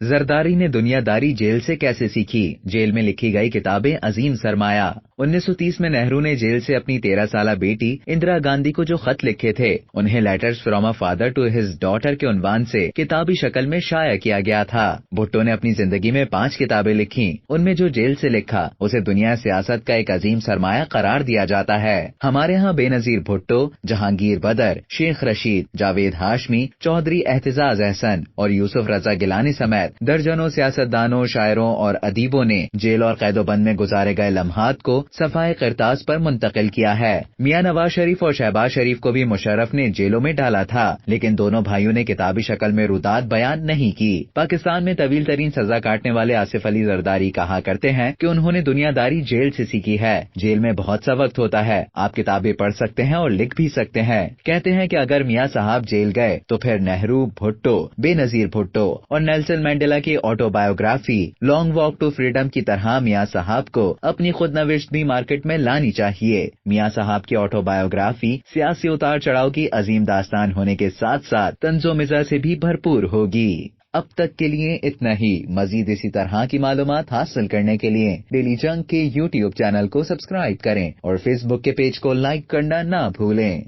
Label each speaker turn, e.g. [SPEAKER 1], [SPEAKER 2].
[SPEAKER 1] زرداری نے دنیا داری جیل سے کیسے سیکھی؟ جیل میں لکھی گئی کتابیں عظیم سرمایہ۔ 1930 میں نہرو نے جیل سے اپنی 13 سالہ بیٹی اندرا گاندھی کو جو خط لکھے تھے انہیں letters from a father to his daughter کے عنوان سے کتابی شکل میں شائع کیا گیا تھا۔ بھٹو نے اپنی زندگی میں 5 کتابیں لکھی، ان میں جو جیل سے لکھا اسے دنیا سیاست کا ایک عظیم سرمایہ قرار دیا جاتا ہے۔ ہمارے ہاں بے نظیر بھٹو، جہانگیر بدر، شیخ رشید، جاوید ہاشمی، چودھری اعتزاز احسن اور یوسف رضا گیلانی سمیت درجنوں سیاستدانوں، شاعروں اور ادیبوں نے جیل اور قید و بند میں گزارے گئے لمحات کو صفحۂ کرتاز پر منتقل کیا ہے۔ میاں نواز شریف اور شہباز شریف کو بھی مشرف نے جیلوں میں ڈالا تھا، لیکن دونوں بھائیوں نے کتابی شکل میں روداد بیان نہیں کی۔ پاکستان میں طویل ترین سزا کاٹنے والے آصف علی زرداری کہا کرتے ہیں کہ انہوں نے دنیا داری جیل سے سیکھی ہے۔ جیل میں بہت سا وقت ہوتا ہے، آپ کتابیں پڑھ سکتے ہیں اور لکھ بھی سکتے ہیں۔ کہتے ہیں کہ اگر میاں صاحب جیل گئے تو پھر نہرو، بھٹو، بے نظیر بھٹو اور نیلسن مینڈیلا کی autobiography long walk to freedom کی طرح میاں صاحب کو اپنی خود نوشت بھی مارکیٹ میں لانی چاہیے۔ میاں صاحب کی آٹو بایوگرافی سیاسی اتار چڑھاؤ کی عظیم داستان ہونے کے ساتھ ساتھ طنز و مزاح سے بھی بھرپور ہوگی۔ اب تک کے لیے اتنا ہی۔ مزید اسی طرح کی معلومات حاصل کرنے کے لیے ڈیلی جنگ کے YouTube چینل کو سبسکرائب کریں اور فیس بک کے پیج کو لائک کرنا نہ بھولیں۔